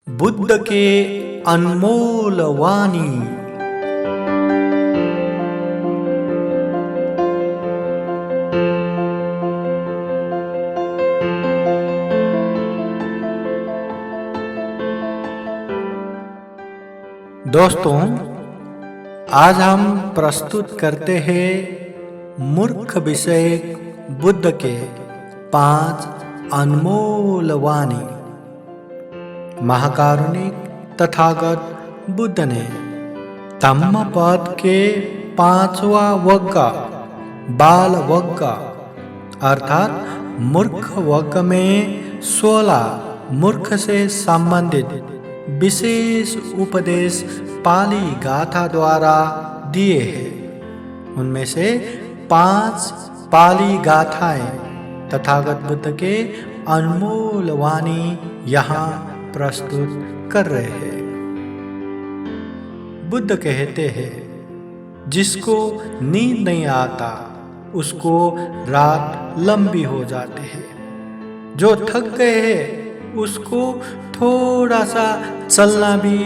बुद्ध के अनमोल वाणी। दोस्तों, आज हम प्रस्तुत करते हैं मूर्ख विषय बुद्ध के 5 अनमोल वाणी। महाकारुणिक तथागत बुद्ध ने धम्मपद के 5वां वग्ग बाल वग्ग अर्थात मूर्ख वग्ग में 16 मूर्ख से संबंधित विशेष उपदेश पाली गाथा द्वारा दिए हैं। उनमें से 5 पाली गाथाएं तथागत बुद्ध के अनमोल वाणी यहाँ प्रस्तुत कर रहे हैं। बुद्ध कहते हैं, जिसको नींद नहीं आता उसको रात लंबी हो जाती है। जो थक गए हैं उसको थोड़ा सा चलना भी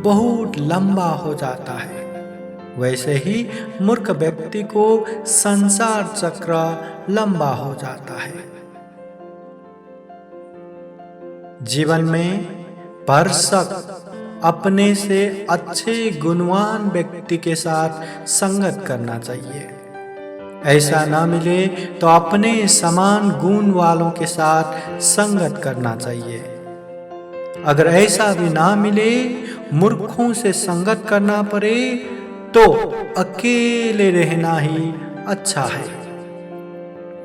बहुत लंबा हो जाता है। वैसे ही मूर्ख व्यक्ति को संसार चक्र लंबा हो जाता है। जीवन में भरसक अपने से अच्छे गुणवान व्यक्ति के साथ संगत करना चाहिए। ऐसा ना मिले तो अपने समान गुण वालों के साथ संगत करना चाहिए। अगर ऐसा भी ना मिले, मूर्खों से संगत करना पड़े, तो अकेले रहना ही अच्छा है।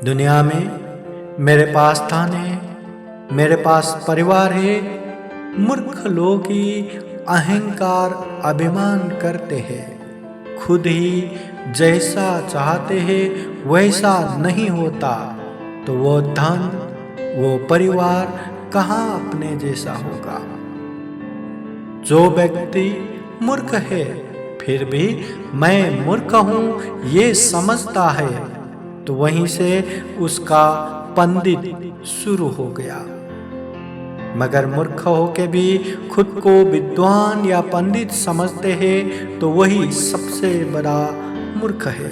दुनिया में मेरे पास धन है, मेरे पास परिवार है। मूर्ख लोग ही अहंकार अभिमान करते हैं। खुद ही जैसा चाहते हैं वैसा नहीं होता, तो वो धन, वो परिवार कहाँ अपने जैसा होगा। जो व्यक्ति मूर्ख है फिर भी मैं मूर्ख हूँ ये समझता है, तो वहीं से उसका पंडित शुरू हो गया। मगर मूर्ख होके भी खुद को विद्वान या पंडित समझते हैं, तो वही सबसे बड़ा मूर्ख है।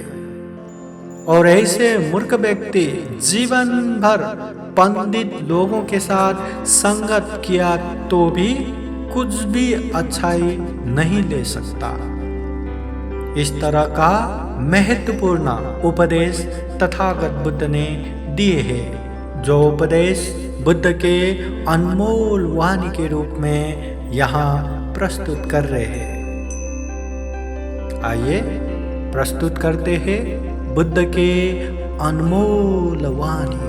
और ऐसे मूर्ख व्यक्ति जीवन भर पंडित लोगों के साथ संगत किया तो भी कुछ भी अच्छाई नहीं ले सकता। इस तरह का महत्वपूर्ण उपदेश तथागत बुद्ध ने दिए हैं, जो उपदेश बुद्ध के अनमोल वाणी के रूप में यहाँ प्रस्तुत कर रहे हैं। आइए प्रस्तुत करते हैं बुद्ध के अनमोल वाणी।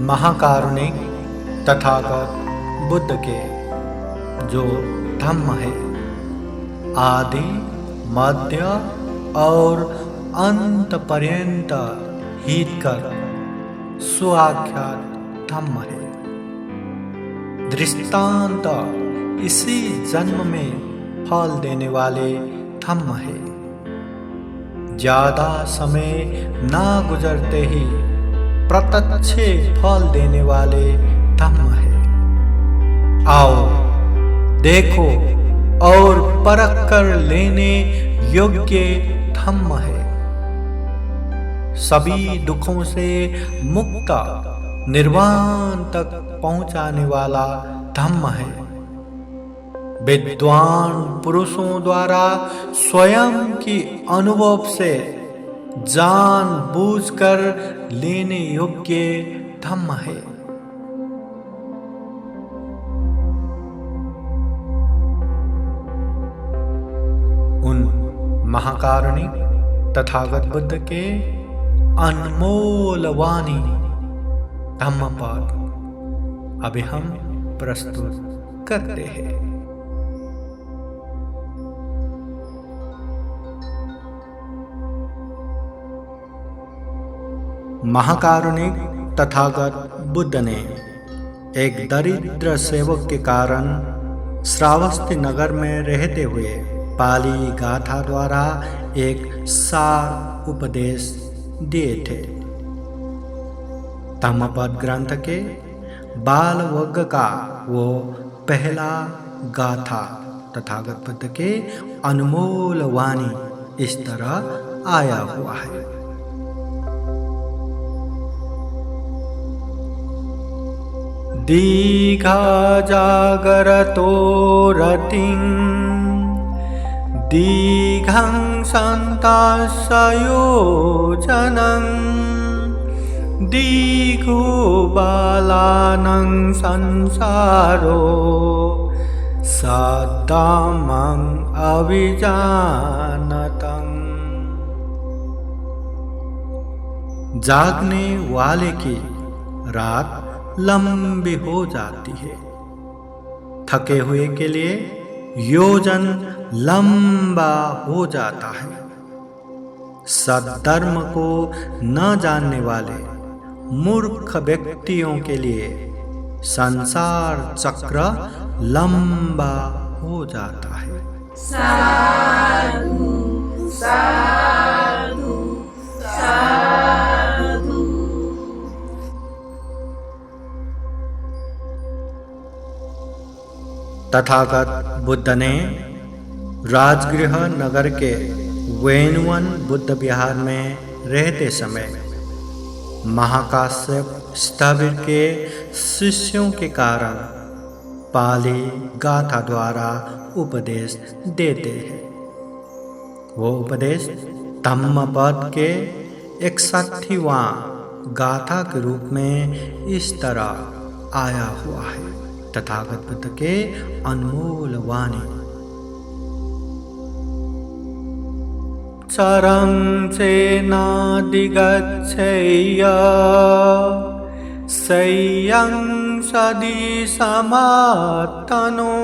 महाकारुणिक तथागत बुद्ध के जो धम्म है, आदि मध्य और अंत पर्यंत हितकर स्वाख्यात धम्म है। दृष्टांत इसी जन्म में फल देने वाले धम्म है। ज्यादा समय ना गुजरते ही प्रत्यक्ष फल देने वाले धम्म है। आओ देखो और परख कर लेने योग्य धम्म है। सभी दुखों से मुक्त निर्वाण तक पहुंचाने वाला धम्म है। विद्वान पुरुषों द्वारा स्वयं की अनुभव से जान बूझकर लेने योग्य धम्म है। उन महाकारुणिक तथागत बुद्ध के अनमोल वाणी धम्मपद अभी हम प्रस्तुत करते हैं। महाकारुणिक तथागत बुद्ध ने एक दरिद्र सेवक के कारण श्रावस्ती नगर में रहते हुए पाली गाथा द्वारा एक सार उपदेश दिए थे। धम्मपद ग्रंथ के बाल वर्ग का वो पहला गाथा तथागत बुद्ध के अनमोल वाणी इस तरह आया हुआ है। दीघा जागरतो रतिं दीघं सन्तासयोजनं दीघो बालानं संसारो सद्धामं अभिजानतं। जागने वाले की रात लंबी हो जाती है, थके हुए के लिए योजन लंबा हो जाता है। सद्धर्म को न जानने वाले मूर्ख व्यक्तियों के लिए संसार चक्र लंबा हो जाता है। साधु साधु साधु। तथागत बुद्ध ने राजगृह नगर के वेणुवन बुद्ध विहार में रहते समय महाकाश्यप स्थविर के शिष्यों के कारण पाली गाथा द्वारा उपदेश देते हैं। वो उपदेश धम्मपद के 61वां गाथा के रूप में इस तरह आया हुआ है। तथागत बुद्ध के अनमोल वाणी। चरं चेनादिगच्छेय शय्यं सदि समात्तनो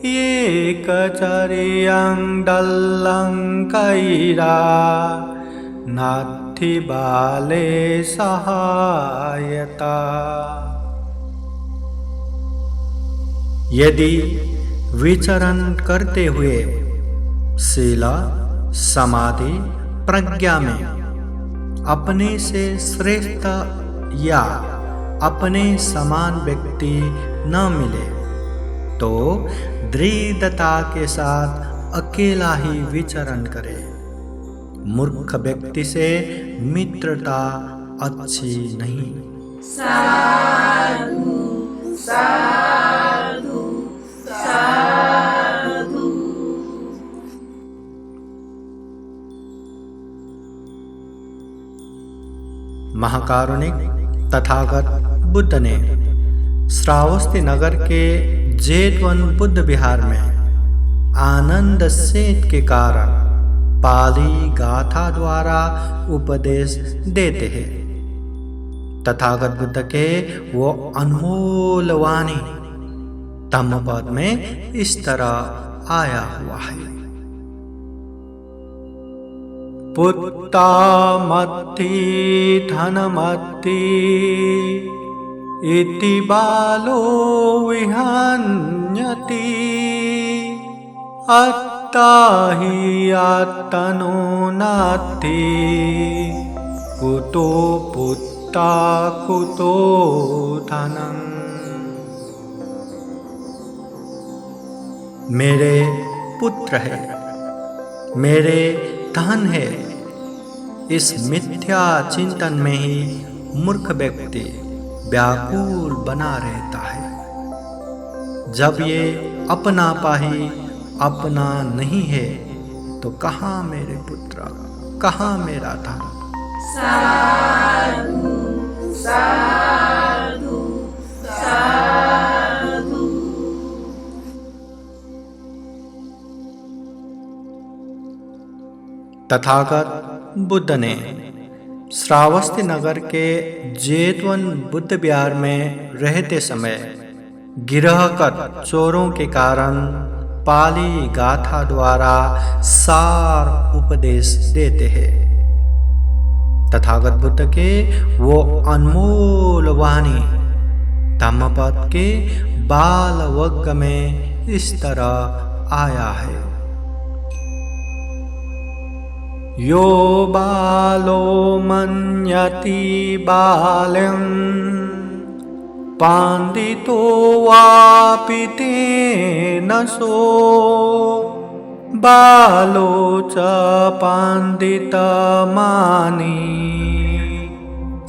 एकचर्यं दल्लं कैरा नाथि बाले सहायता। यदि विचरण करते हुए शील समाधि प्रज्ञा में अपने से श्रेष्ठ या अपने समान व्यक्ति न मिले तो दृढ़ता के साथ अकेला ही विचरण करे। मूर्ख व्यक्ति से मित्रता अच्छी नहीं। साधु साधु साधु। महाकारुणिक तथागत बुद्ध ने श्रावस्ती नगर के जेतवन बुद्ध विहार में आनंद सेठ के कारण पाली गाथा द्वारा उपदेश देते हैं। तथागत बुद्ध के वो अनमोल वाणी धम्मपद में इस तरह आया हुआ है। पुत्तामत्ति धनमत्ति इति बालो विहन्यति अत्ता हि आत्तनो नात्ति कुतो पुत्ता कुतो धनं। मेरे पुत्र है, मेरे धन है, इस मिथ्या चिंतन में ही मूर्ख व्यक्ति व्याकुल बना रहता है। जब ये अपना पाही अपना नहीं है तो कहाँ मेरे पुत्र, कहाँ मेरा धन। साधु साधु साधु। तथागत बुद्ध ने श्रावस्ती नगर के जेतवन बुद्ध विहार में रहते समय गिरहगत चोरों के कारण पाली गाथा द्वारा सार उपदेश देते हैं। तथागत बुद्ध के वो अनमोल वाणी धम्मपद के बाल वर्ग में इस तरह आया है। यो बालो मन्यति बालं पांडितो वापि तेन सो बालो च पांडितमानी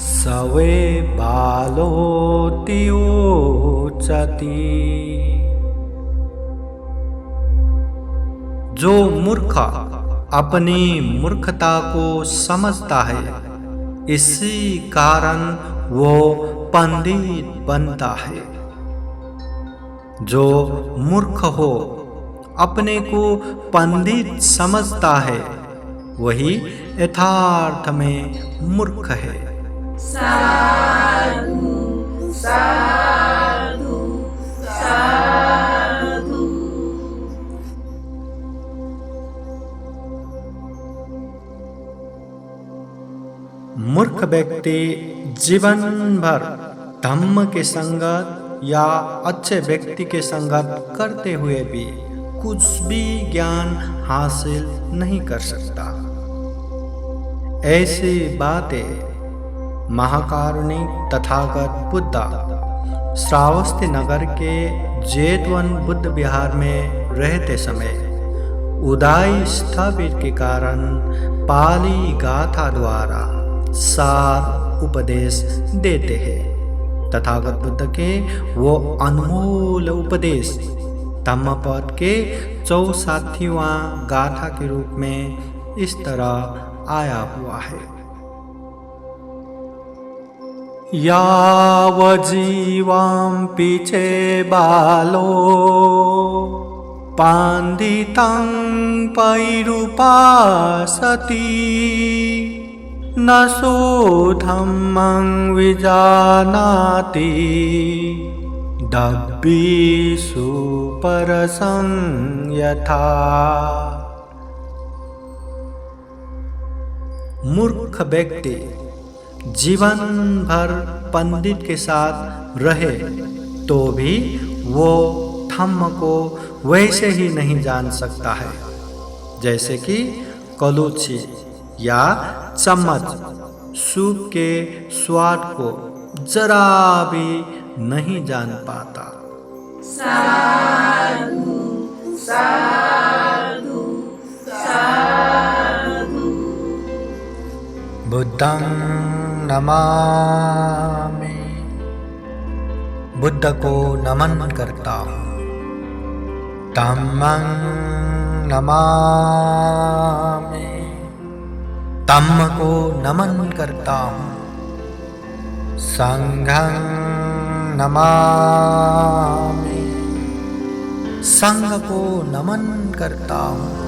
सवे बालोति उच्यते। जो मूर्ख अपनी मूर्खता को समझता है, इसी कारण वो पंडित बनता है। जो मूर्ख हो अपने को पंडित समझता है, वही यथार्थ में मूर्ख है। साधु साधु साधु। मूर्ख व्यक्ति जीवन भर धम्म के संगत या अच्छे व्यक्ति के संगत करते हुए भी कुछ भी ज्ञान हासिल नहीं कर सकता। ऐसी बातें महाकारुणिक तथागत बुद्ध श्रावस्ती नगर के जेतवन बुद्ध विहार में रहते समय उदाई स्थविर के कारण पाली गाथा द्वारा सार उपदेश देते हैं। तथागत बुद्ध के वो अनमोल उपदेश धम्मपद के 64वां गाथा के रूप में इस तरह आया हुआ है। यावजीवां पीछे बालो पांडितं पैरूपासति न सो धम्मं विजानाति दब्बीषु परसं यथा। मूर्ख व्यक्ति जीवन भर पंडित के साथ रहे तो भी वो धम्म को वैसे ही नहीं जान सकता है जैसे कि कलुची या चम्मच सूप के स्वाद को जरा भी नहीं जान पाता। साधु साधु साधु। बुद्धं नमामि, बुद्ध को नमन करता हूँ। धम्मं नमामि, धम्म को नमन करता हूँ। संघं नमामि, संघ को नमन करता हूँ।